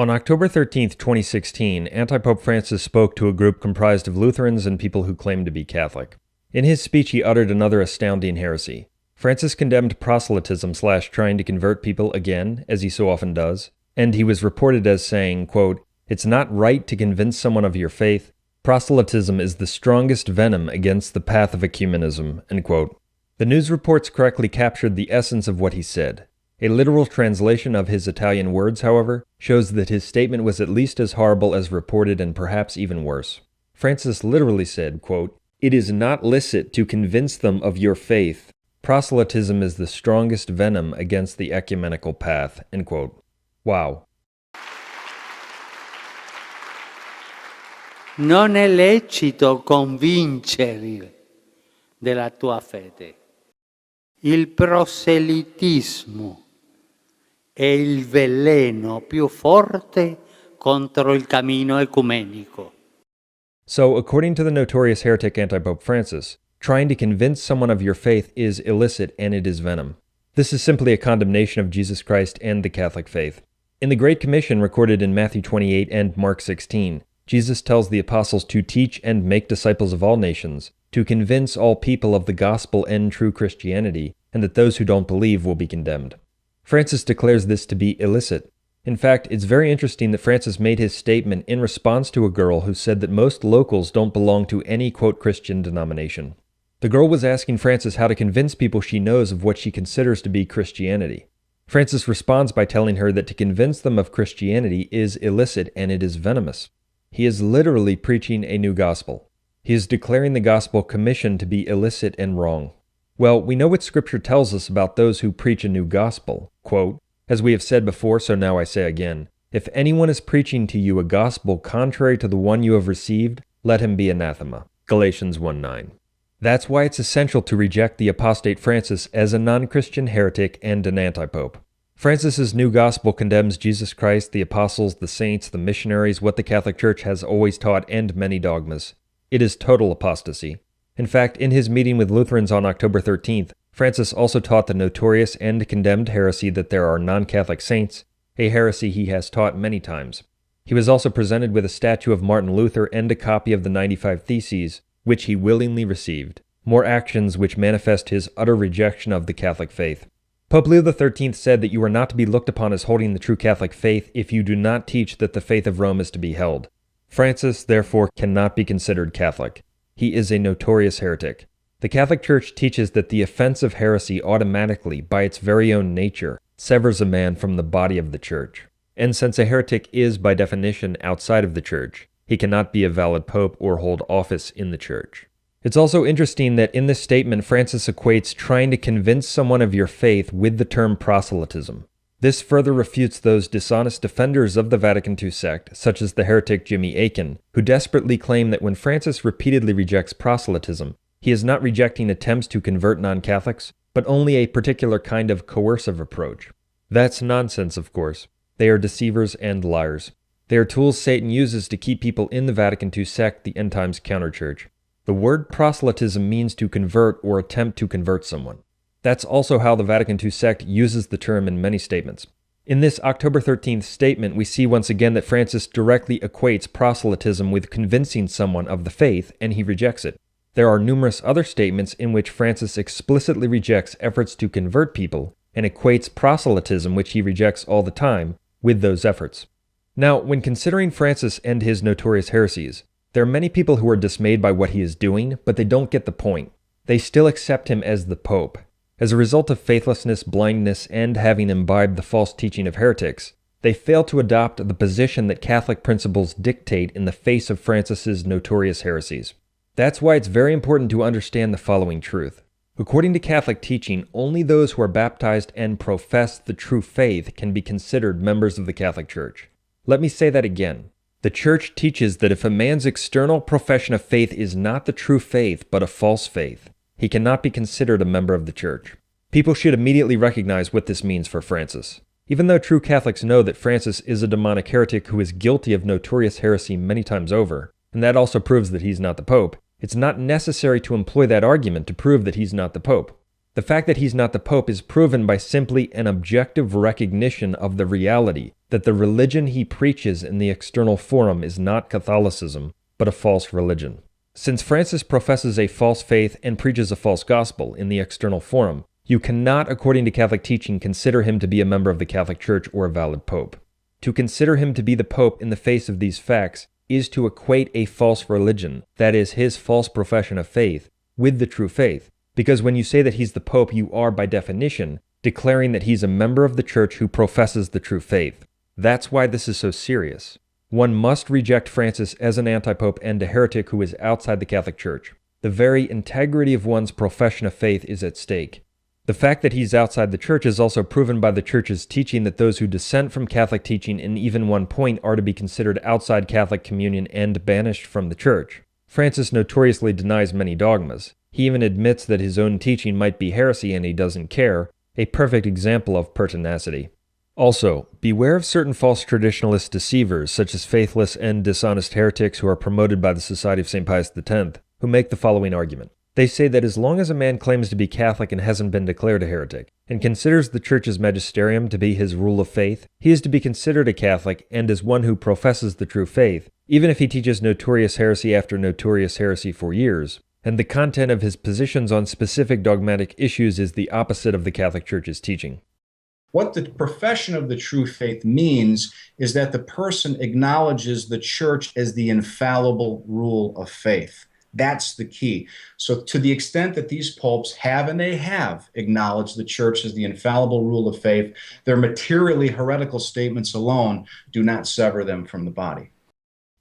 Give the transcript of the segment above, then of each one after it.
On October 13, 2016, Anti-Pope Francis spoke to a group comprised of Lutherans and people who claimed to be Catholic. In his speech, he uttered another astounding heresy. Francis condemned proselytism / trying to convert people again, as he so often does, and he was reported as saying, quote, "It's not right to convince someone of your faith. Proselytism is the strongest venom against the path of ecumenism," end quote. The news reports correctly captured the essence of what he said. A literal translation of his Italian words, however, shows that his statement was at least as horrible as reported and perhaps even worse. Francis literally said, quote, "It is not licit to convince them of your faith. Proselytism is the strongest venom against the ecumenical path," end quote. Wow. Non è lecito convincere della tua fede. Il proselitismo è il veleno più forte contro il cammino ecumenico. So, according to the notorious heretic Anti-Pope Francis, trying to convince someone of your faith is illicit and it is venom. This is simply a condemnation of Jesus Christ and the Catholic faith. In the Great Commission recorded in Matthew 28 and Mark 16, Jesus tells the apostles to teach and make disciples of all nations, to convince all people of the gospel and true Christianity, and that those who don't believe will be condemned. Francis declares this to be illicit. In fact, it's very interesting that Francis made his statement in response to a girl who said that most locals don't belong to any, quote, Christian denomination. The girl was asking Francis how to convince people she knows of what she considers to be Christianity. Francis responds by telling her that to convince them of Christianity is illicit and it is venomous. He is literally preaching a new gospel. He is declaring the gospel commissioned to be illicit and wrong. Well, we know what Scripture tells us about those who preach a new gospel. Quote, "As we have said before, so now I say again, if anyone is preaching to you a gospel contrary to the one you have received, let him be anathema." Galatians 1:9. That's why it's essential to reject the apostate Francis as a non-Christian heretic and an anti-pope. Francis's new gospel condemns Jesus Christ, the apostles, the saints, the missionaries, what the Catholic Church has always taught, and many dogmas. It is total apostasy. In fact, in his meeting with Lutherans on October 13th, Francis also taught the notorious and condemned heresy that there are non-Catholic saints, a heresy he has taught many times. He was also presented with a statue of Martin Luther and a copy of the 95 Theses, which he willingly received, more actions which manifest his utter rejection of the Catholic faith. Pope Leo XIII said that you are not to be looked upon as holding the true Catholic faith if you do not teach that the faith of Rome is to be held. Francis, therefore, cannot be considered Catholic. He is a notorious heretic. The Catholic Church teaches that the offense of heresy automatically, by its very own nature, severs a man from the body of the Church. And since a heretic is, by definition, outside of the Church, he cannot be a valid pope or hold office in the Church. It's also interesting that in this statement, Francis equates trying to convince someone of your faith with the term proselytism. This further refutes those dishonest defenders of the Vatican II sect, such as the heretic Jimmy Akin, who desperately claim that when Francis repeatedly rejects proselytism, he is not rejecting attempts to convert non-Catholics, but only a particular kind of coercive approach. That's nonsense, of course. They are deceivers and liars. They are tools Satan uses to keep people in the Vatican II sect, the end times counterchurch. The word proselytism means to convert or attempt to convert someone. That's also how the Vatican II sect uses the term in many statements. In this October 13th statement, we see once again that Francis directly equates proselytism with convincing someone of the faith, and he rejects it. There are numerous other statements in which Francis explicitly rejects efforts to convert people and equates proselytism, which he rejects all the time, with those efforts. Now, when considering Francis and his notorious heresies, there are many people who are dismayed by what he is doing, but they don't get the point. They still accept him as the Pope. As a result of faithlessness, blindness, and having imbibed the false teaching of heretics, they fail to adopt the position that Catholic principles dictate in the face of Francis's notorious heresies. That's why it's very important to understand the following truth. According to Catholic teaching, only those who are baptized and profess the true faith can be considered members of the Catholic Church. Let me say that again. The Church teaches that if a man's external profession of faith is not the true faith but a false faith, he cannot be considered a member of the Church. People should immediately recognize what this means for Francis. Even though true Catholics know that Francis is a demonic heretic who is guilty of notorious heresy many times over, and that also proves that he's not the Pope, it's not necessary to employ that argument to prove that he's not the Pope. The fact that he's not the Pope is proven by simply an objective recognition of the reality that the religion he preaches in the external forum is not Catholicism, but a false religion. Since Francis professes a false faith and preaches a false gospel in the external forum, you cannot, according to Catholic teaching, consider him to be a member of the Catholic Church or a valid pope. To consider him to be the pope in the face of these facts is to equate a false religion, that is, his false profession of faith, with the true faith, because when you say that he's the pope, you are, by definition, declaring that he's a member of the Church who professes the true faith. That's why this is so serious. One must reject Francis as an antipope and a heretic who is outside the Catholic Church. The very integrity of one's profession of faith is at stake. The fact that he's outside the Church is also proven by the Church's teaching that those who dissent from Catholic teaching in even one point are to be considered outside Catholic communion and banished from the Church. Francis notoriously denies many dogmas. He even admits that his own teaching might be heresy and he doesn't care, a perfect example of pertinacity. Also, beware of certain false traditionalist deceivers, such as faithless and dishonest heretics who are promoted by the Society of St. Pius X, who make the following argument. They say that as long as a man claims to be Catholic and hasn't been declared a heretic, and considers the Church's magisterium to be his rule of faith, he is to be considered a Catholic and as one who professes the true faith, even if he teaches notorious heresy after notorious heresy for years, and the content of his positions on specific dogmatic issues is the opposite of the Catholic Church's teaching. What the profession of the true faith means is that the person acknowledges the Church as the infallible rule of faith. That's the key. So to the extent that these popes have, and they have, acknowledged the Church as the infallible rule of faith, their materially heretical statements alone do not sever them from the body.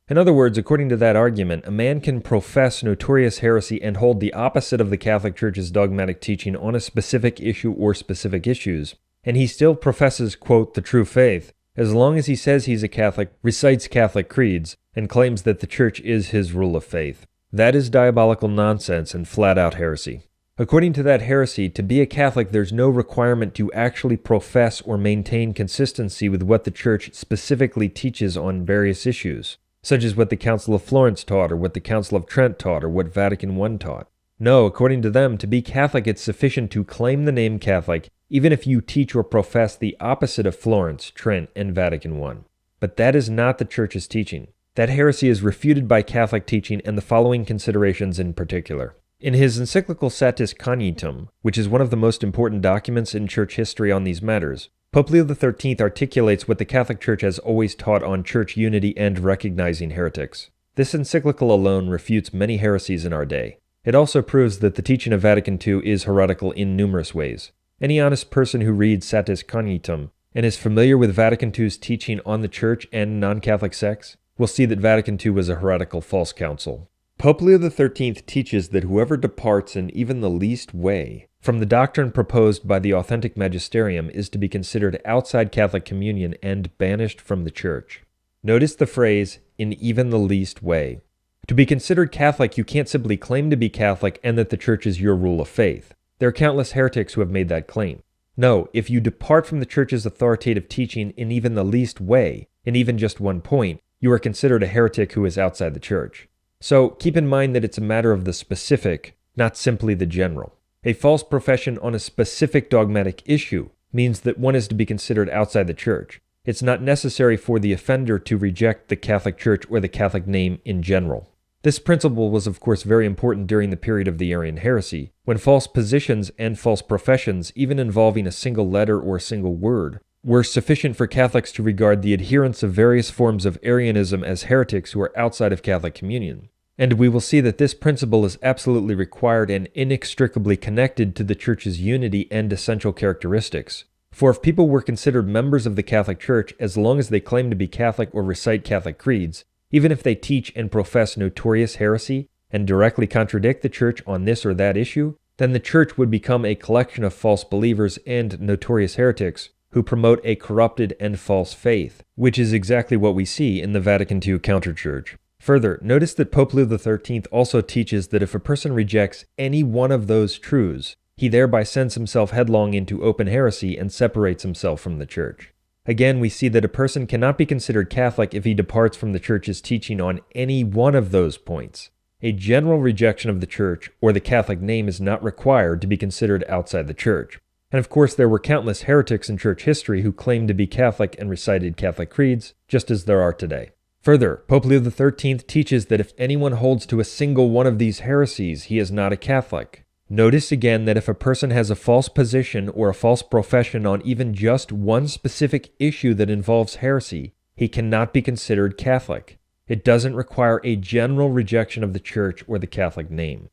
In other words, according to that argument, a man can profess notorious heresy and hold the opposite of the Catholic Church's dogmatic teaching on a specific issue or specific issues, and he still professes, quote, the true faith, as long as he says he's a Catholic, recites Catholic creeds, and claims that the Church is his rule of faith. That is diabolical nonsense and flat-out heresy. According to that heresy, to be a Catholic, there's no requirement to actually profess or maintain consistency with what the Church specifically teaches on various issues, such as what the Council of Florence taught, or what the Council of Trent taught, or what Vatican I taught. No, according to them, to be Catholic, it's sufficient to claim the name Catholic, even if you teach or profess the opposite of Florence, Trent, and Vatican I. But that is not the Church's teaching. That heresy is refuted by Catholic teaching and the following considerations in particular. In his encyclical Satis Cognitum, which is one of the most important documents in Church history on these matters, Pope Leo XIII articulates what the Catholic Church has always taught on Church unity and recognizing heretics. This encyclical alone refutes many heresies in our day. It also proves that the teaching of Vatican II is heretical in numerous ways. Any honest person who reads Satis Cognitum and is familiar with Vatican II's teaching on the Church and non-Catholic sects will see that Vatican II was a heretical false council. Pope Leo XIII teaches that whoever departs in even the least way from the doctrine proposed by the authentic magisterium is to be considered outside Catholic communion and banished from the Church. Notice the phrase, in even the least way. To be considered Catholic, you can't simply claim to be Catholic and that the Church is your rule of faith. There are countless heretics who have made that claim. No, if you depart from the Church's authoritative teaching in even the least way, in even just one point, you are considered a heretic who is outside the Church. So keep in mind that it's a matter of the specific, not simply the general. A false profession on a specific dogmatic issue means that one is to be considered outside the Church. It's not necessary for the offender to reject the Catholic Church or the Catholic name in general. This principle was of course very important during the period of the Arian heresy, when false positions and false professions, even involving a single letter or a single word, were sufficient for Catholics to regard the adherents of various forms of Arianism as heretics who are outside of Catholic communion. And we will see that this principle is absolutely required and inextricably connected to the Church's unity and essential characteristics. For if people were considered members of the Catholic Church as long as they claim to be Catholic or recite Catholic creeds, even if they teach and profess notorious heresy and directly contradict the Church on this or that issue, then the Church would become a collection of false believers and notorious heretics who promote a corrupted and false faith, which is exactly what we see in the Vatican II counterchurch. Further, notice that Pope Leo XIII also teaches that if a person rejects any one of those truths, he thereby sends himself headlong into open heresy and separates himself from the Church. Again, we see that a person cannot be considered Catholic if he departs from the Church's teaching on any one of those points. A general rejection of the Church or the Catholic name is not required to be considered outside the Church. And of course, there were countless heretics in church history who claimed to be Catholic and recited Catholic creeds, just as there are today. Further, Pope Leo XIII teaches that if anyone holds to a single one of these heresies, he is not a Catholic. Notice again that if a person has a false position or a false profession on even just one specific issue that involves heresy, he cannot be considered Catholic. It doesn't require a general rejection of the Church or the Catholic name.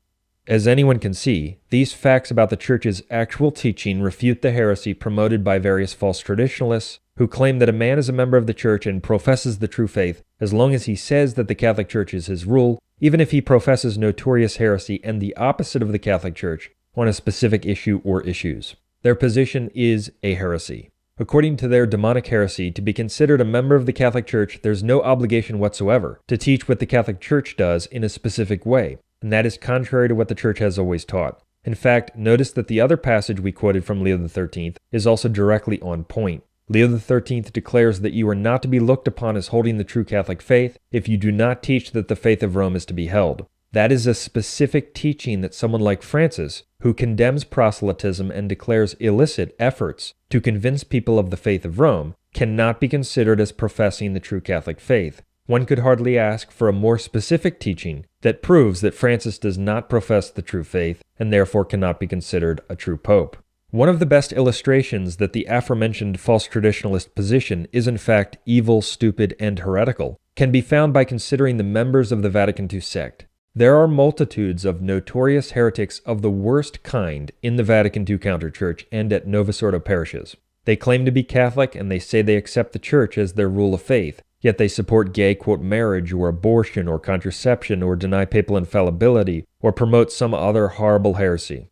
As anyone can see, these facts about the Church's actual teaching refute the heresy promoted by various false traditionalists who claim that a man is a member of the Church and professes the true faith as long as he says that the Catholic Church is his rule, even if he professes notorious heresy and the opposite of the Catholic Church on a specific issue or issues. Their position is a heresy. According to their demonic heresy, to be considered a member of the Catholic Church, there's no obligation whatsoever to teach what the Catholic Church does in a specific way, and that is contrary to what the Church has always taught. In fact, notice that the other passage we quoted from Leo XIII is also directly on point. Leo XIII declares that you are not to be looked upon as holding the true Catholic faith if you do not teach that the faith of Rome is to be held. That is a specific teaching that someone like Francis, who condemns proselytism and declares illicit efforts to convince people of the faith of Rome, cannot be considered as professing the true Catholic faith. One could hardly ask for a more specific teaching that proves that Francis does not profess the true faith and therefore cannot be considered a true pope. One of the best illustrations that the aforementioned false traditionalist position is in fact evil, stupid, and heretical can be found by considering the members of the Vatican II sect. There are multitudes of notorious heretics of the worst kind in the Vatican II counterchurch and at Novus Ordo parishes. They claim to be Catholic and they say they accept the Church as their rule of faith, yet they support gay, quote, marriage or abortion or contraception or deny papal infallibility or promote some other horrible heresy.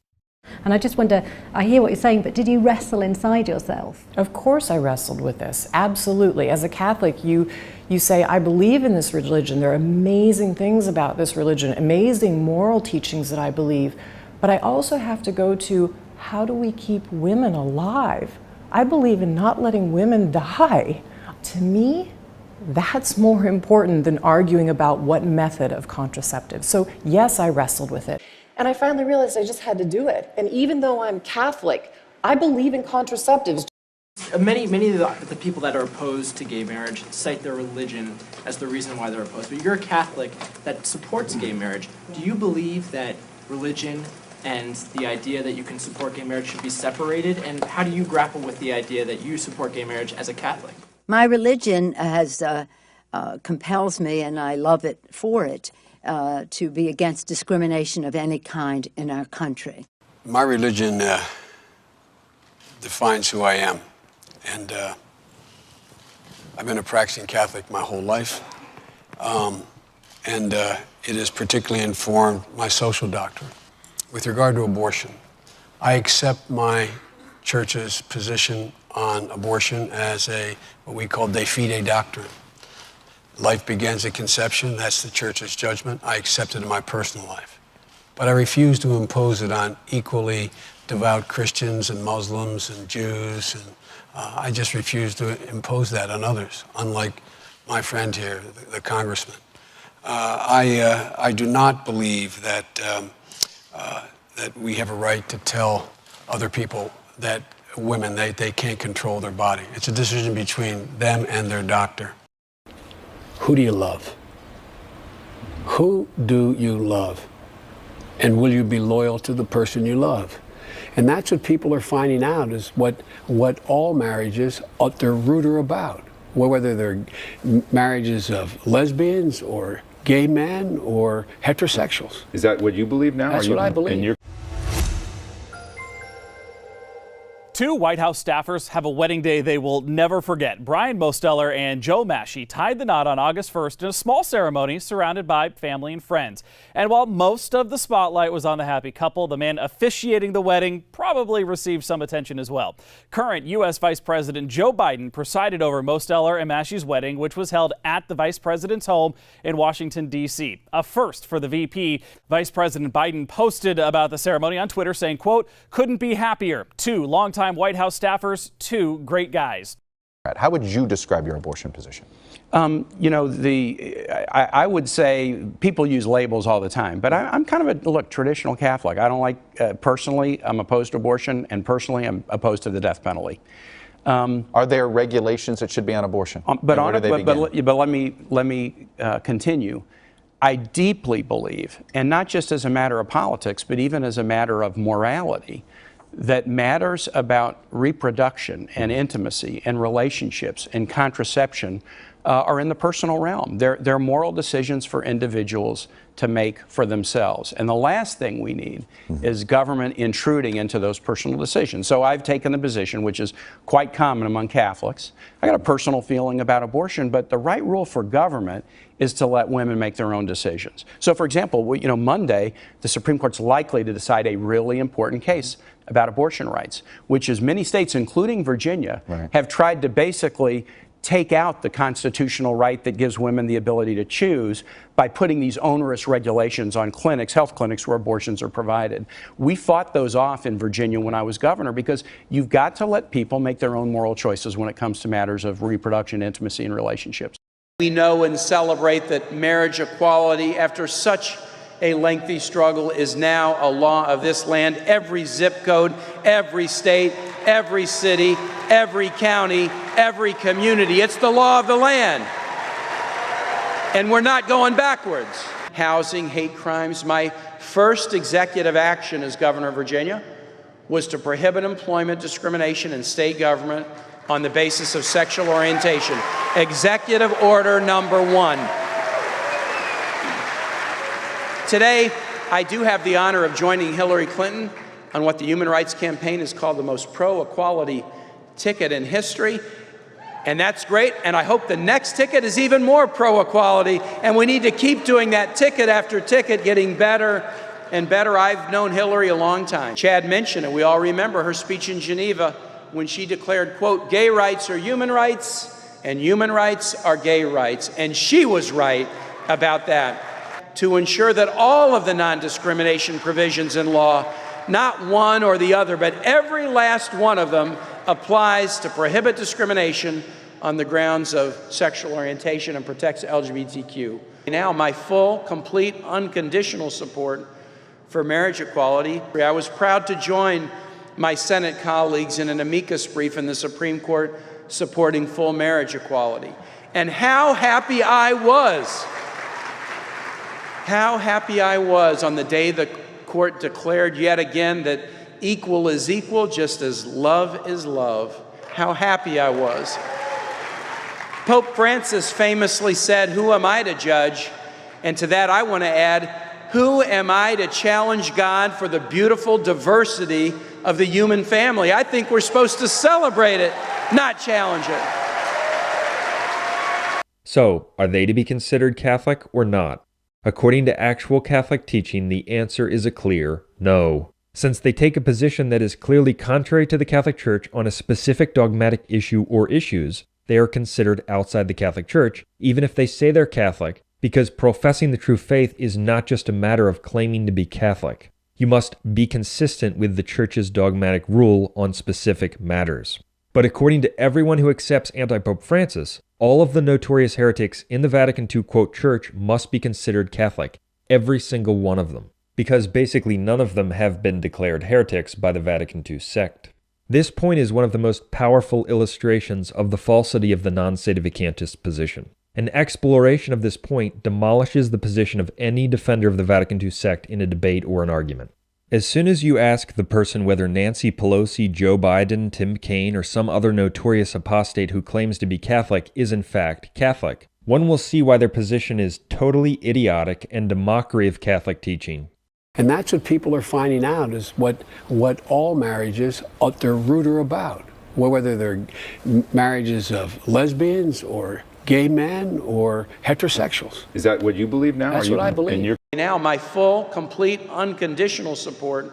And I just wonder, I hear what you're saying, but did you wrestle inside yourself? Of course I wrestled with this, absolutely. As a Catholic, you say, I believe in this religion. There are amazing things about this religion, amazing moral teachings that I believe, but I also have to go to, how do we keep women alive? I believe in not letting women die. To me, that's more important than arguing about what method of contraceptive. So yes, I wrestled with it. And I finally realized I just had to do it. And even though I'm Catholic, I believe in contraceptives. Many of the people that are opposed to gay marriage cite their religion as the reason why they're opposed. But you're a Catholic that supports gay marriage. Do you believe that religion and the idea that you can support gay marriage should be separated? And how do you grapple with the idea that you support gay marriage as a Catholic? My religion compels me, and I love it for it, to be against discrimination of any kind in our country. My religion defines who I am, and I've been a practicing Catholic my whole life, and it has particularly informed my social doctrine. With regard to abortion, I accept my church's position on abortion as what we call de fide doctrine. Life begins at conception. That's the church's judgment. I accept it in my personal life. But I refuse to impose it on equally devout Christians and Muslims and Jews. And I just refuse to impose that on others, unlike my friend here, the congressman. I do not believe that we have a right to tell other people that women, they can't control their body. It's a decision between them and their doctor. Who do you love? Who do you love? And will you be loyal to the person you love? And that's what people are finding out, is what all marriages at their root are about. Whether they're marriages of lesbians or gay men or heterosexuals. Is that what you believe now? That's what I believe. Two White House staffers have a wedding day they will never forget. Brian Mosteller and Joe Massey tied the knot on August 1st in a small ceremony surrounded by family and friends. And while most of the spotlight was on the happy couple, the man officiating the wedding probably received some attention as well. Current U.S. Vice President Joe Biden presided over Mosteller and Massey's wedding, which was held at the vice president's home in Washington, D.C. A first for the VP. Vice President Biden posted about the ceremony on Twitter saying, quote, "Couldn't be happier. Two longtime White House staffers, two great guys." How would you describe your abortion position? You know, I would say people use labels all the time, but I'm kind of a traditional Catholic. I don't like, personally, I'm opposed to abortion, and personally, I'm opposed to the death penalty. Are there regulations that should be on abortion? But let me continue. I deeply believe, and not just as a matter of politics, but even as a matter of morality, that matters about reproduction and intimacy and relationships and contraception are in the personal realm. They're moral decisions for individuals to make for themselves. And the last thing we need is government intruding into those personal decisions. So I've taken the position, which is quite common among Catholics. I got a personal feeling about abortion, but the right rule for government is to let women make their own decisions. So for example, Monday, the Supreme Court's likely to decide a really important case about abortion rights, which is many states, including Virginia, have tried to basically take out the constitutional right that gives women the ability to choose by putting these onerous regulations on clinics, health clinics where abortions are provided. We fought those off in Virginia when I was governor, because you've got to let people make their own moral choices when it comes to matters of reproduction, intimacy, and relationships. We know and celebrate that marriage equality, after such a lengthy struggle, is now a law of this land. Every zip code, every state, every city, every county, every community. It's the law of the land. And we're not going backwards. Housing, hate crimes. My first executive action as governor of Virginia was to prohibit employment discrimination in state government on the basis of sexual orientation. Executive order number 1. Today, I do have the honor of joining Hillary Clinton on what the Human Rights Campaign has called the most pro-equality ticket in history. And that's great, and I hope the next ticket is even more pro-equality, and we need to keep doing that ticket after ticket, getting better and better. I've known Hillary a long time. Chad mentioned it. We all remember her speech in Geneva when she declared, quote, "Gay rights are human rights, and human rights are gay rights." And she was right about that. To ensure that all of the non-discrimination provisions in law, not one or the other, but every last one of them, applies to prohibit discrimination on the grounds of sexual orientation and protects LGBTQ. Now, my full, complete, unconditional support for marriage equality. I was proud to join my Senate colleagues in an amicus brief in the Supreme Court supporting full marriage equality. And how happy I was on the day the court declared yet again that equal is equal, just as love is love. How happy I was. Pope Francis famously said, "Who am I to judge?" And to that I want to add, who am I to challenge God for the beautiful diversity of the human family? I think we're supposed to celebrate it, not challenge it. So, are they to be considered Catholic or not? According to actual Catholic teaching, the answer is a clear no. Since they take a position that is clearly contrary to the Catholic Church on a specific dogmatic issue or issues, they are considered outside the Catholic Church, even if they say they're Catholic, because professing the true faith is not just a matter of claiming to be Catholic. You must be consistent with the Church's dogmatic rule on specific matters. But according to everyone who accepts anti-Pope Francis, all of the notorious heretics in the Vatican II, quote, Church must be considered Catholic, every single one of them, because basically none of them have been declared heretics by the Vatican II sect. This point is one of the most powerful illustrations of the falsity of the non-sedevacantist position. An exploration of this point demolishes the position of any defender of the Vatican II sect in a debate or an argument. As soon as you ask the person whether Nancy Pelosi, Joe Biden, Tim Kaine, or some other notorious apostate who claims to be Catholic is in fact Catholic, one will see why their position is totally idiotic and a mockery of Catholic teaching. And that's what people are finding out, is what all marriages at their root are about. Whether they're marriages of lesbians or gay men or heterosexuals. Is that what you believe now? That's what I believe. Now, my full, complete, unconditional support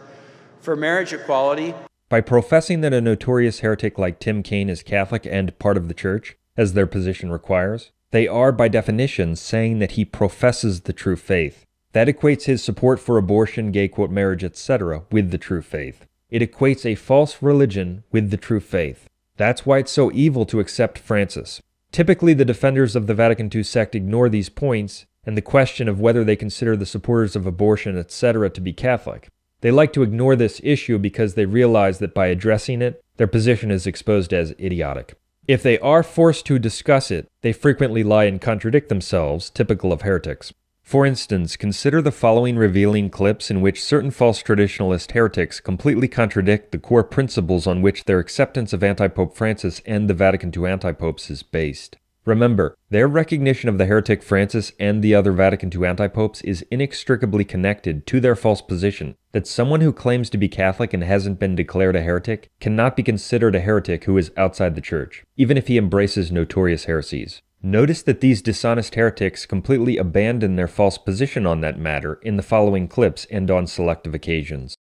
for marriage equality. By professing that a notorious heretic like Tim Kaine is Catholic and part of the Church, as their position requires, they are by definition saying that he professes the true faith. That equates his support for abortion, gay quote marriage, etc. with the true faith. It equates a false religion with the true faith. That's why it's so evil to accept Francis. Typically, the defenders of the Vatican II sect ignore these points and the question of whether they consider the supporters of abortion, etc., to be Catholic. They like to ignore this issue because they realize that by addressing it, their position is exposed as idiotic. If they are forced to discuss it, they frequently lie and contradict themselves, typical of heretics. For instance, consider the following revealing clips in which certain false traditionalist heretics completely contradict the core principles on which their acceptance of anti-Pope Francis and the Vatican II anti-popes is based. Remember, their recognition of the heretic Francis and the other Vatican II anti-popes is inextricably connected to their false position that someone who claims to be Catholic and hasn't been declared a heretic cannot be considered a heretic who is outside the Church, even if he embraces notorious heresies. Notice that these dishonest heretics completely abandon their false position on that matter in the following clips and on selective occasions.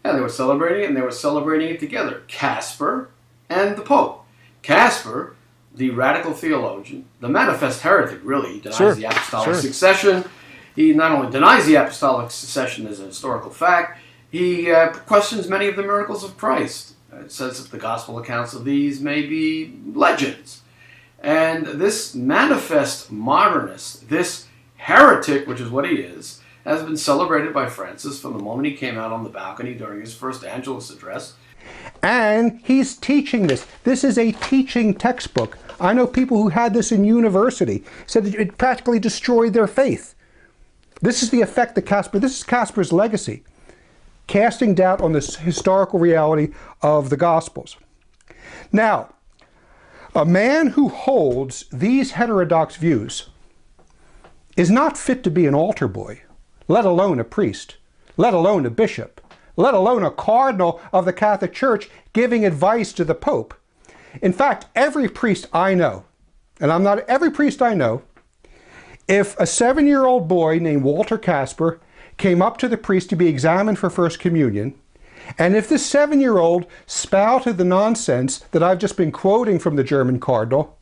Yeah, they were celebrating it, and they were celebrating it together. Casper and the Pope. Casper, the radical theologian, the manifest heretic, really. He denies the apostolic succession. He not only denies the apostolic succession as a historical fact, he questions many of the miracles of Christ. It says that the gospel accounts of these may be legends. And this manifest modernist, this heretic, which is what he is, has been celebrated by Francis from the moment he came out on the balcony during his first Angelus address. And he's teaching this. This is a teaching textbook. I know people who had this in university, said that it practically destroyed their faith. This is the effect that this is Casper's legacy, casting doubt on this historical reality of the Gospels. Now, a man who holds these heterodox views is not fit to be an altar boy, let alone a priest, let alone a bishop, let alone a cardinal of the Catholic Church giving advice to the Pope. In fact, every priest I know, and I'm not every priest I know, if a 7-year-old boy named Walter Casper came up to the priest to be examined for First Communion, and if this 7-year-old spouted the nonsense that I've just been quoting from the German cardinal,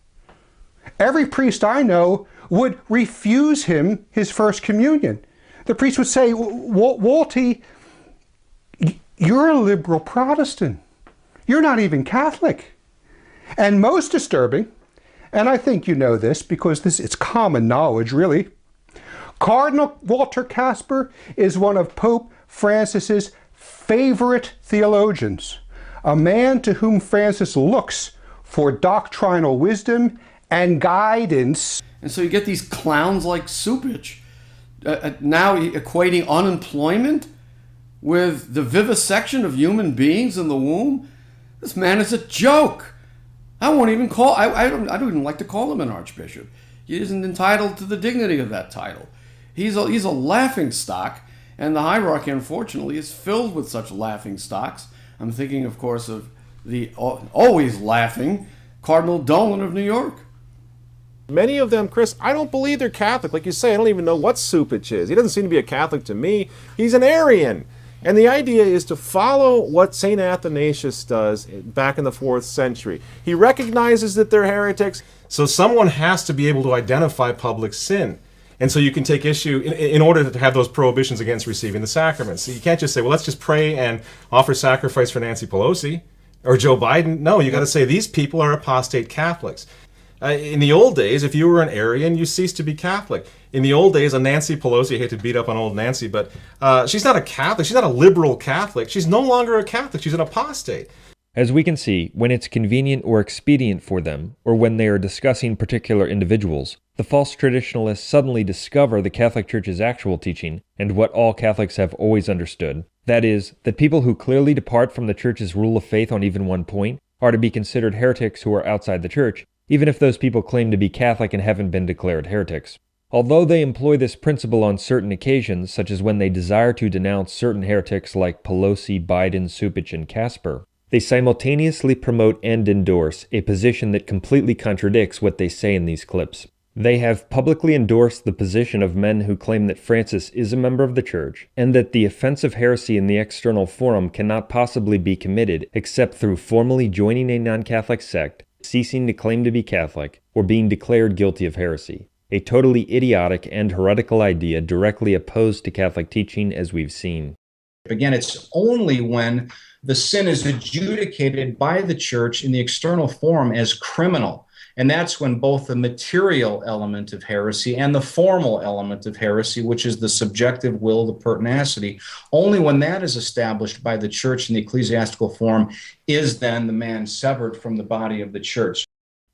every priest I know would refuse him his First Communion. The priest would say, Walty, you're a liberal Protestant. You're not even Catholic. And most disturbing, and I think you know this because it's common knowledge really, Cardinal Walter Casper is one of Pope Francis's favorite theologians, a man to whom Francis looks for doctrinal wisdom and guidance. And so you get these clowns like Supich now equating unemployment with the vivisection of human beings in the womb. This man is a joke. I won't even call, I don't even like to call him an archbishop. He isn't entitled to the dignity of that title. He's a laughing stock, and the hierarchy, unfortunately, is filled with such laughing stocks. I'm thinking, of course, of the always laughing Cardinal Dolan of New York. Many of them, Chris, I don't believe they're Catholic. Like you say, I don't even know what Supich is. He doesn't seem to be a Catholic to me. He's an Arian. And the idea is to follow what St. Athanasius does back in the 4th century. He recognizes that they're heretics, so someone has to be able to identify public sin. And so you can take issue in order to have those prohibitions against receiving the sacraments. So you can't just say, well, let's just pray and offer sacrifice for Nancy Pelosi or Joe Biden. No, you got to say these people are apostate Catholics. In the old days, if you were an Arian, you ceased to be Catholic. In the old days, a Nancy Pelosi, I hate to beat up on old Nancy, but she's not a Catholic. She's not a liberal Catholic. She's no longer a Catholic. She's an apostate. As we can see, when it's convenient or expedient for them, or when they are discussing particular individuals, the false traditionalists suddenly discover the Catholic Church's actual teaching and what all Catholics have always understood. That is, that people who clearly depart from the Church's rule of faith on even one point are to be considered heretics who are outside the Church, even if those people claim to be Catholic and haven't been declared heretics. Although they employ this principle on certain occasions, such as when they desire to denounce certain heretics like Pelosi, Biden, Supich, and Casper, they simultaneously promote and endorse a position that completely contradicts what they say in these clips. They have publicly endorsed the position of men who claim that Francis is a member of the Church, and that the offense of heresy in the external forum cannot possibly be committed except through formally joining a non-Catholic sect, ceasing to claim to be Catholic, or being declared guilty of heresy. A totally idiotic and heretical idea directly opposed to Catholic teaching, as we've seen. Again, it's only when the sin is adjudicated by the church in the external forum as criminal. And that's when both the material element of heresy and the formal element of heresy, which is the subjective will, the pertinacity, only when that is established by the church in the ecclesiastical forum is then the man severed from the body of the church.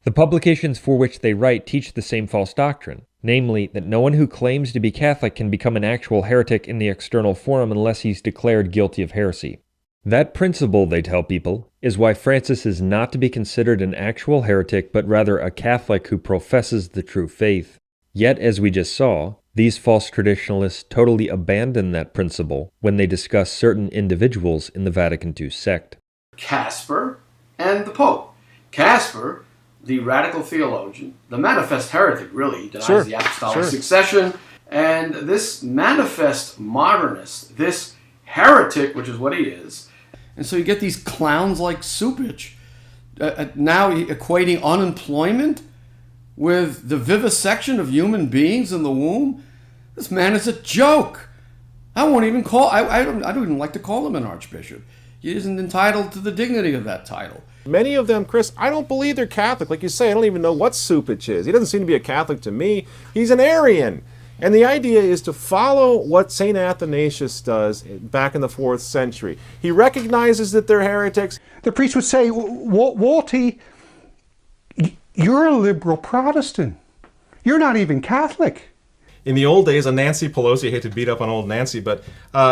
The publications for which they write teach the same false doctrine, namely that no one who claims to be Catholic can become an actual heretic in the external forum unless he's declared guilty of heresy. That principle, they tell people, is why Francis is not to be considered an actual heretic, but rather a Catholic who professes the true faith. Yet, as we just saw, these false traditionalists totally abandon that principle when they discuss certain individuals in the Vatican II sect. Casper and the Pope. Casper, the radical theologian, the manifest heretic, really, denies the apostolic succession, and this manifest modernist, this heretic, which is what he is. And so you get these clowns like Supich now equating unemployment with the vivisection of human beings in the womb. This man is a joke. I won't even call, I don't even like to call him an archbishop. He isn't entitled to the dignity of that title. Many of them, Chris, I don't believe they're Catholic. Like you say, I don't even know what Supich is. He doesn't seem to be a Catholic to me. He's an Arian. And the idea is to follow what St. Athanasius does back in the 4th century. He recognizes that they're heretics. The priest would say, Walty, you're a liberal Protestant. You're not even Catholic. In the old days, a Nancy Pelosi, I hate to beat up on old Nancy, but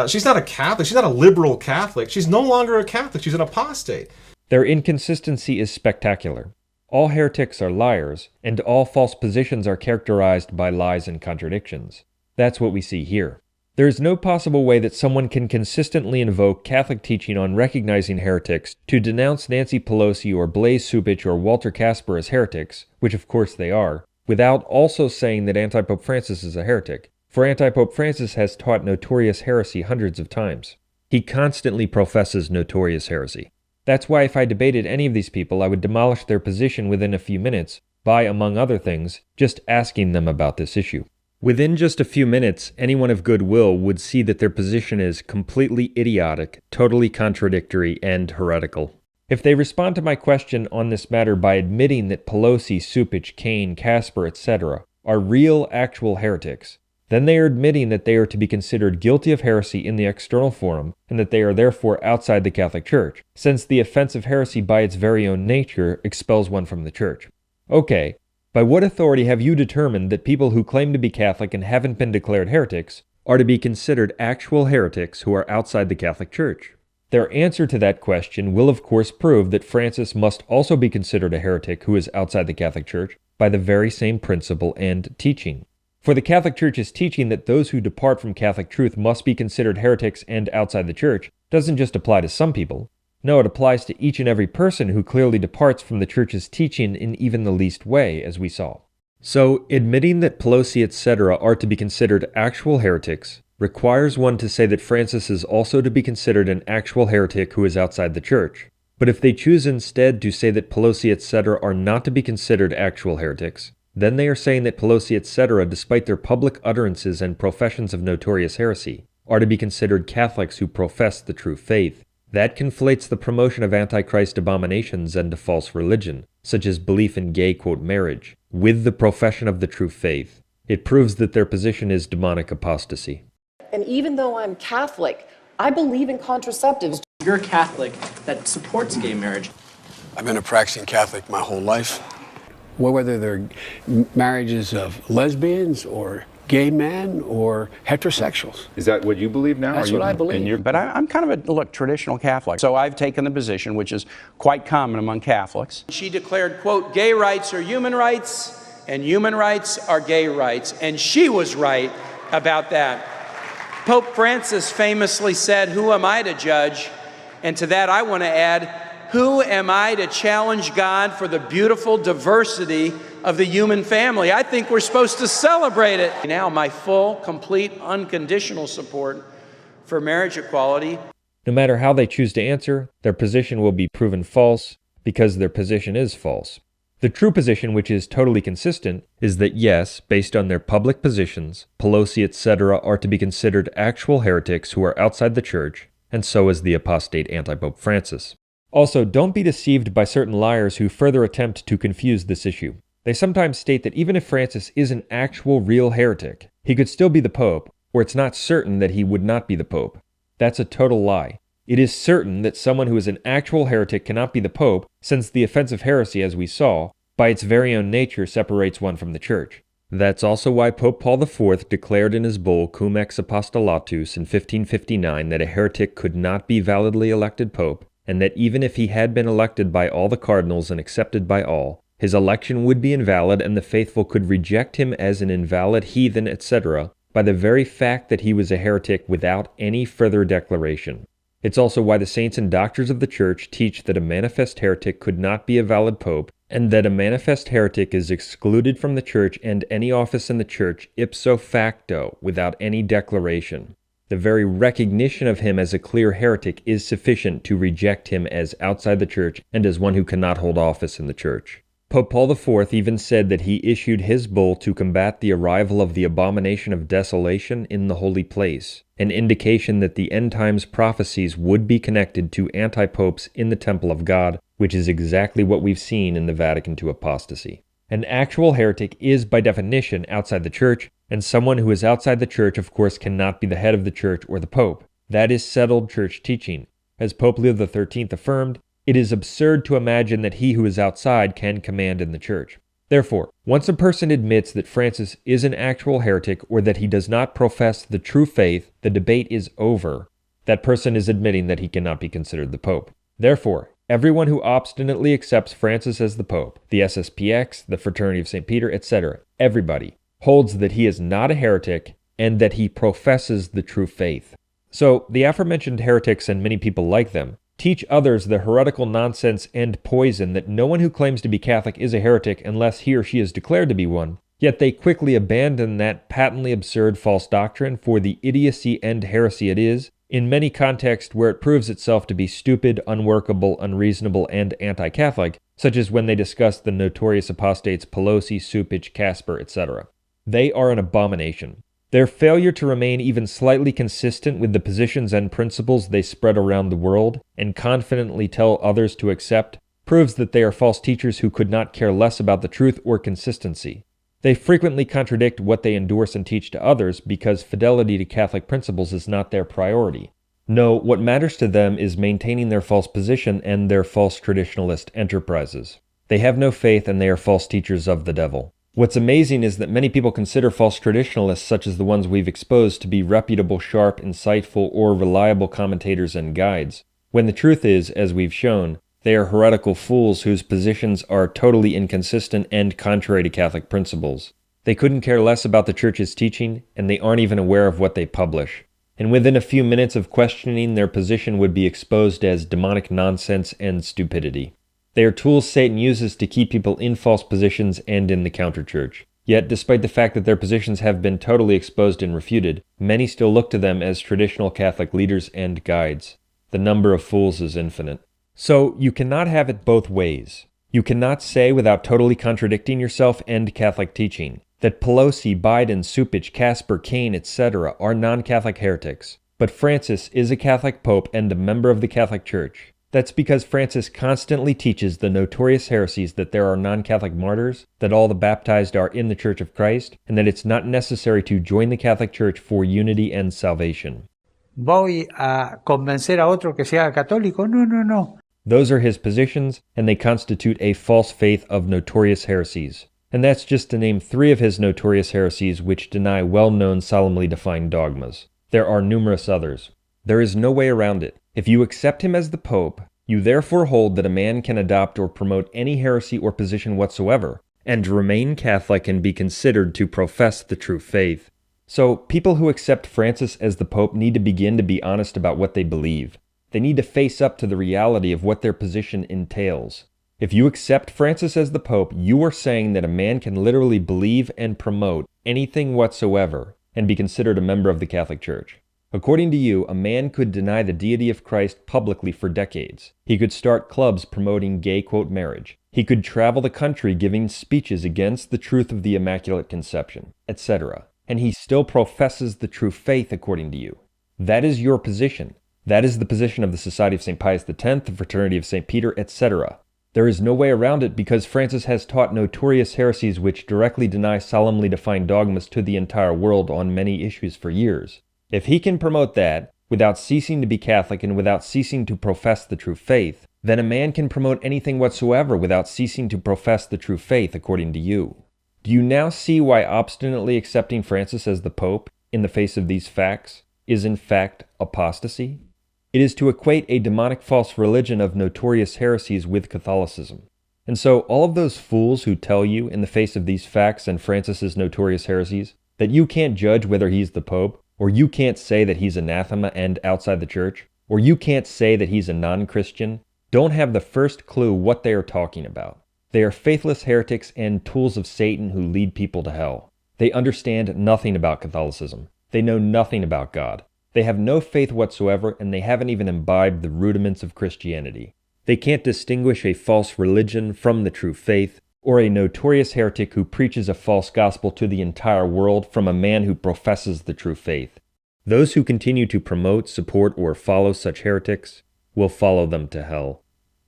she's not a Catholic. She's not a liberal Catholic. She's no longer a Catholic. She's an apostate. Their inconsistency is spectacular. All heretics are liars, and all false positions are characterized by lies and contradictions. That's what we see here. There is no possible way that someone can consistently invoke Catholic teaching on recognizing heretics to denounce Nancy Pelosi or Blaise Supich or Walter Casper as heretics, which of course they are, without also saying that Antipope Francis is a heretic, for Antipope Francis has taught notorious heresy hundreds of times. He constantly professes notorious heresy. That's why if I debated any of these people, I would demolish their position within a few minutes by, among other things, just asking them about this issue. Within just a few minutes, anyone of goodwill would see that their position is completely idiotic, totally contradictory, and heretical. If they respond to my question on this matter by admitting that Pelosi, Supich, Kane, Casper, etc. are real, actual heretics, then they are admitting that they are to be considered guilty of heresy in the external forum, and that they are therefore outside the Catholic Church, since the offense of heresy by its very own nature expels one from the Church. Okay, by what authority have you determined that people who claim to be Catholic and haven't been declared heretics are to be considered actual heretics who are outside the Catholic Church? Their answer to that question will of course prove that Francis must also be considered a heretic who is outside the Catholic Church by the very same principle and teaching. For the Catholic Church's teaching that those who depart from Catholic truth must be considered heretics and outside the Church doesn't just apply to some people. No, it applies to each and every person who clearly departs from the Church's teaching in even the least way, as we saw. So, admitting that Pelosi, etc. are to be considered actual heretics requires one to say that Francis is also to be considered an actual heretic who is outside the Church. But if they choose instead to say that Pelosi, etc. are not to be considered actual heretics, then they are saying that Pelosi, etc., despite their public utterances and professions of notorious heresy, are to be considered Catholics who profess the true faith. That conflates the promotion of Antichrist abominations and a false religion, such as belief in gay, quote, marriage, with the profession of the true faith. It proves that their position is demonic apostasy. And even though I'm Catholic, I believe in contraceptives. You're a Catholic that supports gay marriage. I've been a practicing Catholic my whole life. Well, whether they're marriages of lesbians or gay men or heterosexuals. Is that what you believe now? That's what I believe. But I'm kind of a traditional Catholic, so I've taken the position, which is quite common among Catholics. She declared, quote, gay rights are human rights and human rights are gay rights. And she was right about that. Pope Francis famously said, who am I to judge? And to that I want to add, who am I to challenge God for the beautiful diversity of the human family? I think we're supposed to celebrate it. Now, my full, complete, unconditional support for marriage equality. No matter how they choose to answer, their position will be proven false because their position is false. The true position, which is totally consistent, is that yes, based on their public positions, Pelosi, etc. are to be considered actual heretics who are outside the Church, and so is the apostate anti-Pope Francis. Also, don't be deceived by certain liars who further attempt to confuse this issue. They sometimes state that even if Francis is an actual real heretic, he could still be the Pope, or it's not certain that he would not be the Pope. That's a total lie. It is certain that someone who is an actual heretic cannot be the Pope, since the offense of heresy, as we saw, by its very own nature separates one from the Church. That's also why Pope Paul IV declared in his bull Cum ex Apostolatus in 1559 that a heretic could not be validly elected Pope, and that even if he had been elected by all the cardinals and accepted by all, his election would be invalid and the faithful could reject him as an invalid heathen, etc., by the very fact that he was a heretic without any further declaration. It's also why the saints and doctors of the Church teach that a manifest heretic could not be a valid pope, and that a manifest heretic is excluded from the Church and any office in the Church ipso facto without any declaration. The very recognition of him as a clear heretic is sufficient to reject him as outside the Church and as one who cannot hold office in the Church. Pope Paul IV even said that he issued his bull to combat the arrival of the abomination of desolation in the holy place, an indication that the end times prophecies would be connected to anti-popes in the temple of God, which is exactly what we've seen in the Vatican II apostasy. An actual heretic is by definition outside the Church, and someone who is outside the Church of course cannot be the head of the Church or the Pope. That is settled Church teaching. As Pope Leo XIII affirmed, it is absurd to imagine that he who is outside can command in the Church. Therefore, once a person admits that Francis is an actual heretic or that he does not profess the true faith, the debate is over. That person is admitting that he cannot be considered the Pope. Therefore, everyone who obstinately accepts Francis as the Pope, the SSPX, the Fraternity of St. Peter, etc., everybody, holds that he is not a heretic and that he professes the true faith. So, the aforementioned heretics and many people like them teach others the heretical nonsense and poison that no one who claims to be Catholic is a heretic unless he or she is declared to be one, yet they quickly abandon that patently absurd false doctrine for the idiocy and heresy it is, in many contexts where it proves itself to be stupid, unworkable, unreasonable, and anti-Catholic, such as when they discuss the notorious apostates Pelosi, Supich, Casper, etc. They are an abomination. Their failure to remain even slightly consistent with the positions and principles they spread around the world and confidently tell others to accept proves that they are false teachers who could not care less about the truth or consistency. They frequently contradict what they endorse and teach to others because fidelity to Catholic principles is not their priority. No, what matters to them is maintaining their false position and their false traditionalist enterprises. They have no faith and they are false teachers of the devil. What's amazing is that many people consider false traditionalists such as the ones we've exposed to be reputable, sharp, insightful, or reliable commentators and guides, when the truth is, as we've shown, they are heretical fools whose positions are totally inconsistent and contrary to Catholic principles. They couldn't care less about the Church's teaching, and they aren't even aware of what they publish. And within a few minutes of questioning, their position would be exposed as demonic nonsense and stupidity. They are tools Satan uses to keep people in false positions and in the counter-church. Yet, despite the fact that their positions have been totally exposed and refuted, many still look to them as traditional Catholic leaders and guides. The number of fools is infinite. So, you cannot have it both ways. You cannot say without totally contradicting yourself and Catholic teaching that Pelosi, Biden, Supich, Casper, Kane, etc. are non-Catholic heretics, but Francis is a Catholic pope and a member of the Catholic Church. That's because Francis constantly teaches the notorious heresies that there are non-Catholic martyrs, that all the baptized are in the Church of Christ, and that it's not necessary to join the Catholic Church for unity and salvation. Voy a convencer a otro que se haga católico? No. Those are his positions, and they constitute a false faith of notorious heresies. And that's just to name 3 of his notorious heresies which deny well-known solemnly defined dogmas. There are numerous others. There is no way around it. If you accept him as the Pope, you therefore hold that a man can adopt or promote any heresy or position whatsoever, and remain Catholic and be considered to profess the true faith. So, people who accept Francis as the Pope need to begin to be honest about what they believe. They need to face up to the reality of what their position entails. If you accept Francis as the Pope, you are saying that a man can literally believe and promote anything whatsoever, and be considered a member of the Catholic Church. According to you, a man could deny the deity of Christ publicly for decades. He could start clubs promoting gay, quote, marriage. He could travel the country giving speeches against the truth of the Immaculate Conception, etc. And he still professes the true faith according to you. That is your position. That is the position of the Society of St. Pius X, the Fraternity of St. Peter, etc. There is no way around it because Francis has taught notorious heresies which directly deny solemnly defined dogmas to the entire world on many issues for years. If he can promote that, without ceasing to be Catholic and without ceasing to profess the true faith, then a man can promote anything whatsoever without ceasing to profess the true faith, according to you. Do you now see why obstinately accepting Francis as the Pope, in the face of these facts, is in fact apostasy? It is to equate a demonic false religion of notorious heresies with Catholicism. And so all of those fools who tell you, in the face of these facts and Francis's notorious heresies, that you can't judge whether he's the Pope, or you can't say that he's anathema and outside the church, or you can't say that he's a non-Christian, don't have the first clue what they are talking about. They are faithless heretics and tools of Satan who lead people to hell. They understand nothing about Catholicism. They know nothing about God. They have no faith whatsoever, and they haven't even imbibed the rudiments of Christianity. They can't distinguish a false religion from the true faith, or a notorious heretic who preaches a false gospel to the entire world from a man who professes the true faith. Those who continue to promote, support, or follow such heretics will follow them to hell.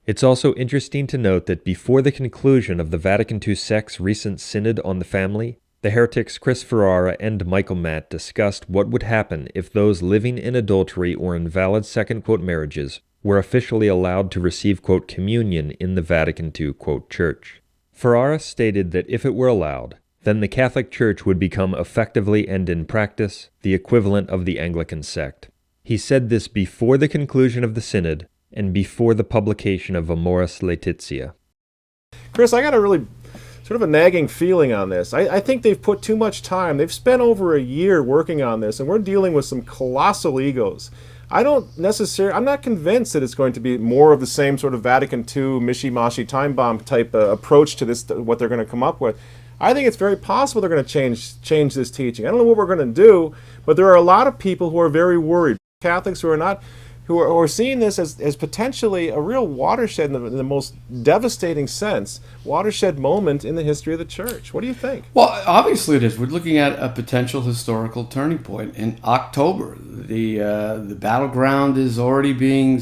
It's also interesting to note that before the conclusion of the Vatican II sect's recent synod on the family, the heretics Chris Ferrara and Michael Matt discussed what would happen if those living in adultery or invalid second quote marriages were officially allowed to receive quote communion in the Vatican II quote church. Ferrara stated that if it were allowed, then the Catholic Church would become effectively and in practice the equivalent of the Anglican sect. He said this before the conclusion of the synod and before the publication of Amoris Laetitia. Chris, I got a really sort of a nagging feeling on this. I think they've put too much time. They've spent over a year working on this, and we're dealing with some colossal egos. I'm not convinced that it's going to be more of the same sort of Vatican II, mishy-mashy, time bomb type approach to this, what they're going to come up with. I think it's very possible they're going to change this teaching. I don't know what we're going to do, but there are a lot of people who are very worried. Catholics who are seeing this as potentially a real watershed in the most devastating sense, watershed moment in the history of the church. What do you think? Well, obviously it is. We're looking at a potential historical turning point in October. The battleground is already being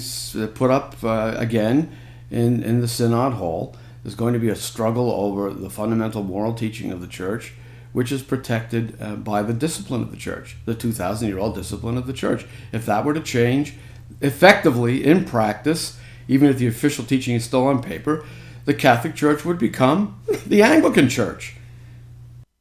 put up again in the Synod Hall. There's going to be a struggle over the fundamental moral teaching of the church, which is protected by the discipline of the church, the 2,000-year-old discipline of the church. If that were to change, effectively, in practice, even if the official teaching is still on paper, the Catholic Church would become the Anglican Church.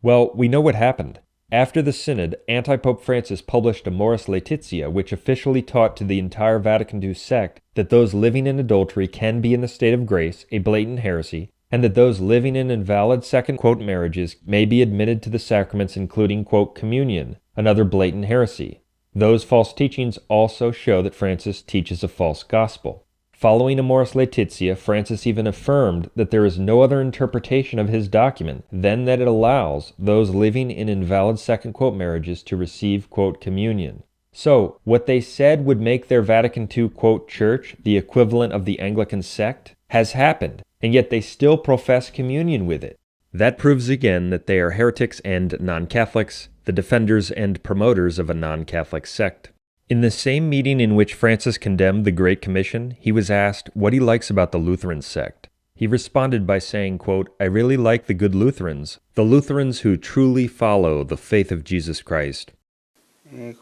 Well, we know what happened. After the Synod, Anti-Pope Francis published Amoris Laetitia, which officially taught to the entire Vatican II sect that those living in adultery can be in the state of grace, a blatant heresy, and that those living in invalid second quote marriages may be admitted to the sacraments including quote communion, another blatant heresy. Those false teachings also show that Francis teaches a false gospel. Following Amoris Laetitia, Francis even affirmed that there is no other interpretation of his document than that it allows those living in invalid second quote marriages to receive quote communion. So, what they said would make their Vatican II quote church the equivalent of the Anglican sect has happened, and yet they still profess communion with it. That proves again that they are heretics and non-Catholics, the defenders and promoters of a non-Catholic sect. In the same meeting in which Francis condemned the Great Commission, he was asked what he likes about the Lutheran sect. He responded by saying, quote, "I really like the good Lutherans, the Lutherans who truly follow the faith of Jesus Christ."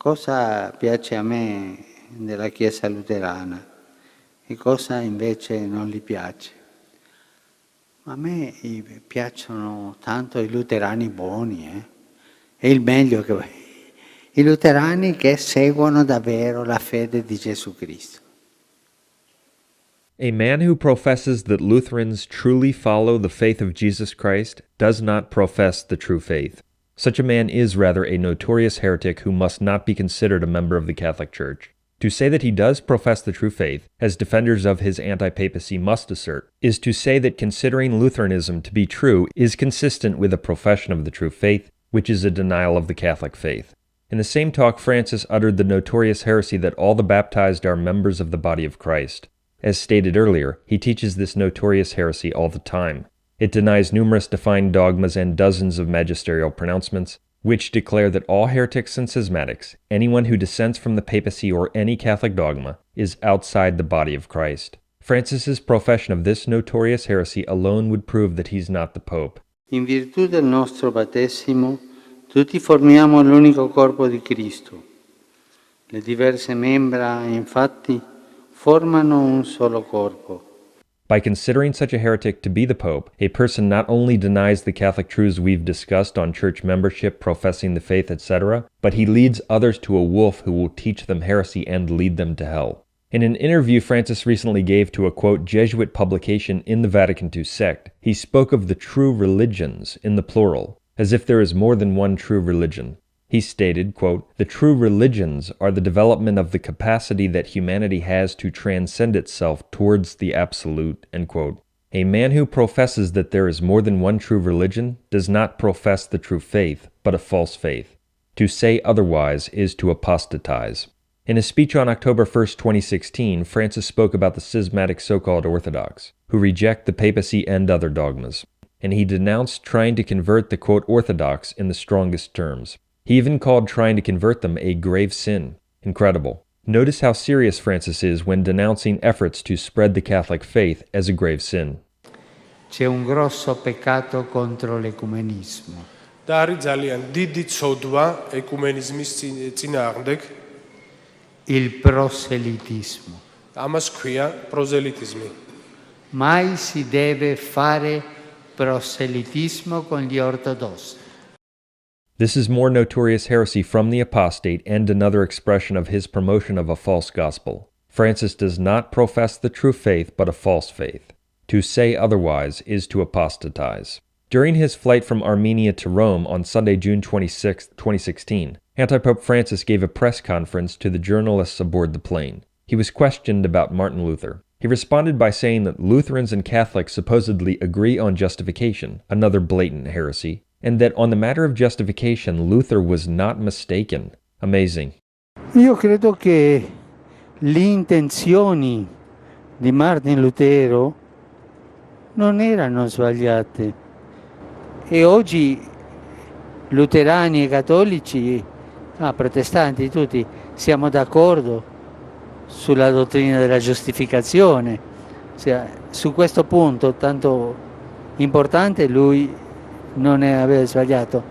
Cosa piace a me della Chiesa luterana e cosa invece non gli piace? A me piacciono tanto i luterani buoni, È il meglio che i luterani che seguono davvero la fede di Gesù Cristo. A man who professes that Lutherans truly follow the faith of Jesus Christ does not profess the true faith. Such a man is rather a notorious heretic who must not be considered a member of the Catholic Church. To say that he does profess the true faith, as defenders of his anti-papacy must assert, is to say that considering Lutheranism to be true is consistent with a profession of the true faith, which is a denial of the Catholic faith. In the same talk, Francis uttered the notorious heresy that all the baptized are members of the body of Christ. As stated earlier, he teaches this notorious heresy all the time. It denies numerous defined dogmas and dozens of magisterial pronouncements, which declare that all heretics and schismatics, anyone who dissents from the papacy or any Catholic dogma, is outside the body of Christ. Francis's profession of this notorious heresy alone would prove that he's not the Pope. In virtù del nostro battesimo, tutti formiamo l'unico corpo di Cristo. Le diverse membra, infatti, formano un solo corpo. By considering such a heretic to be the Pope, a person not only denies the Catholic truths we've discussed on church membership, professing the faith, etc., but he leads others to a wolf who will teach them heresy and lead them to hell. In an interview Francis recently gave to a, quote, Jesuit publication in the Vatican II sect, he spoke of the true religions in the plural, as if there is more than one true religion. He stated, quote, the true religions are the development of the capacity that humanity has to transcend itself towards the absolute, end quote. A man who professes that there is more than one true religion does not profess the true faith, but a false faith. To say otherwise is to apostatize. In a speech on October 1, 2016, Francis spoke about the schismatic so-called Orthodox, who reject the papacy and other dogmas, and he denounced trying to convert the, quote, Orthodox in the strongest terms. He even called trying to convert them a grave sin. Incredible. Notice how serious Francis is when denouncing efforts to spread the Catholic faith as a grave sin. C'è un grosso peccato contro l'ecumenismo. და არის ძალიან დიდი ცოდვა ეკუმენიზმის წინააღმდეგ. Il proselitismo. ამას ქვია პროზელიტიზმი. Mai si deve fare proselitismo con gli ortodossi. This is more notorious heresy from the apostate and another expression of his promotion of a false gospel. Francis does not profess the true faith but a false faith. To say otherwise is to apostatize. During his flight from Armenia to Rome on Sunday, June 26, 2016, Antipope Francis gave a press conference to the journalists aboard the plane. He was questioned about Martin Luther. He responded by saying that Lutherans and Catholics supposedly agree on justification, another blatant heresy, and that on the matter of justification, Luther was not mistaken. Amazing. Io credo che le intenzioni di Martin Lutero non erano sbagliate e oggi luterani e cattolici, protestanti tutti, siamo d'accordo sulla dottrina della giustificazione. Su questo punto tanto importante lui non aveva sbagliato.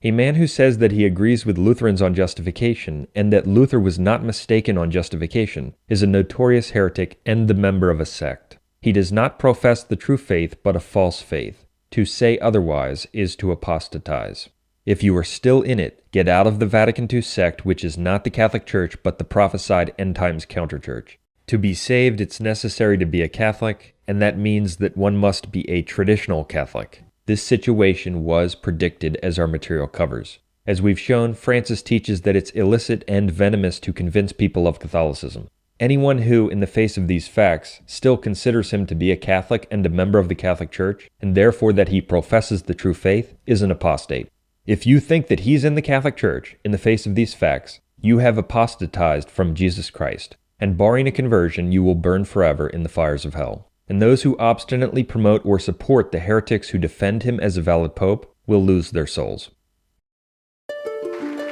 A man who says that he agrees with Lutherans on justification and that Luther was not mistaken on justification is a notorious heretic and the member of a sect. He does not profess the true faith but a false faith. To say otherwise is to apostatize. If you are still in it, get out of the Vatican II sect, which is not the Catholic Church but the prophesied end-times counterchurch. To be saved, it's necessary to be a Catholic, and that means that one must be a traditional Catholic. This situation was predicted, as our material covers. As we've shown, Francis teaches that it's illicit and venomous to convince people of Catholicism. Anyone who, in the face of these facts, still considers him to be a Catholic and a member of the Catholic Church, and therefore that he professes the true faith, is an apostate. If you think that he's in the Catholic Church, in the face of these facts, you have apostatized from Jesus Christ, and barring a conversion, you will burn forever in the fires of hell. And those who obstinately promote or support the heretics who defend him as a valid pope will lose their souls.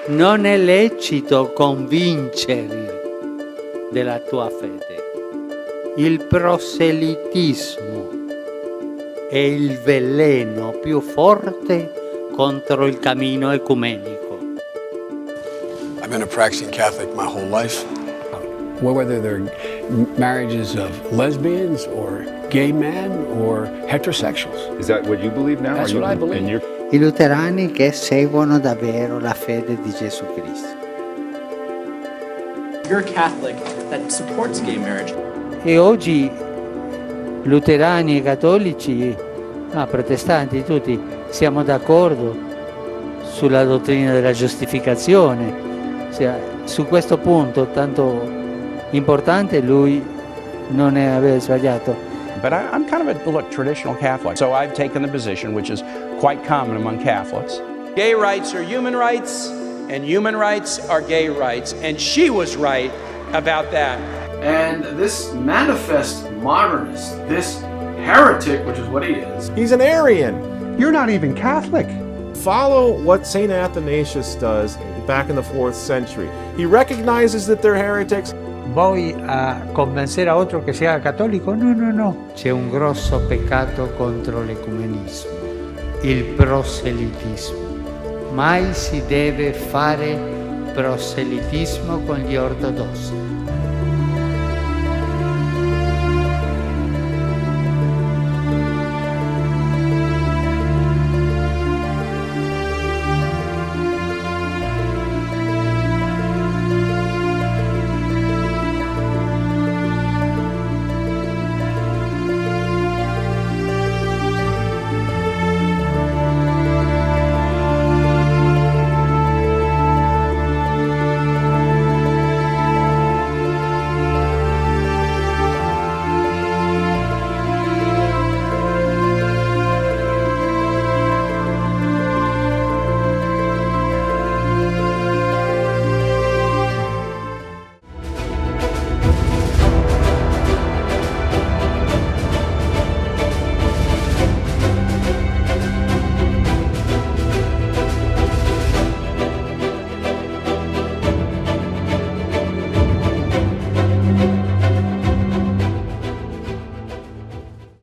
Non è lecito convincere della tua fede. Il proselitismo è il veleno più forte contro il cammino ecumenico. I've been a practicing Catholic my whole life. Well, whether they're marriages of lesbians or gay men or heterosexuals. Is that what you believe now? That's what I believe. I luterani che seguono davvero la fede di Gesù Cristo. You're a Catholic that supports gay marriage. E oggi luterani e cattolici, protestanti tutti, siamo d'accordo sulla dottrina della giustificazione. Su questo punto tanto importante lui non aveva sbagliato. But I'm kind of a traditional Catholic, so I've taken the position, which is quite common among Catholics. Gay rights are human rights, and human rights are gay rights, and she was right about that. And this manifest modernist, this heretic, which is what he is. He's an Arian. You're not even Catholic. Follow what St. Athanasius does back in the 4th century. He recognizes that they're heretics. voy a convencer a otro che sia cattolico? No, no, no. C'è un grosso peccato contro l'ecumenismo, il proselitismo. Mai si deve fare proselitismo con gli ortodossi.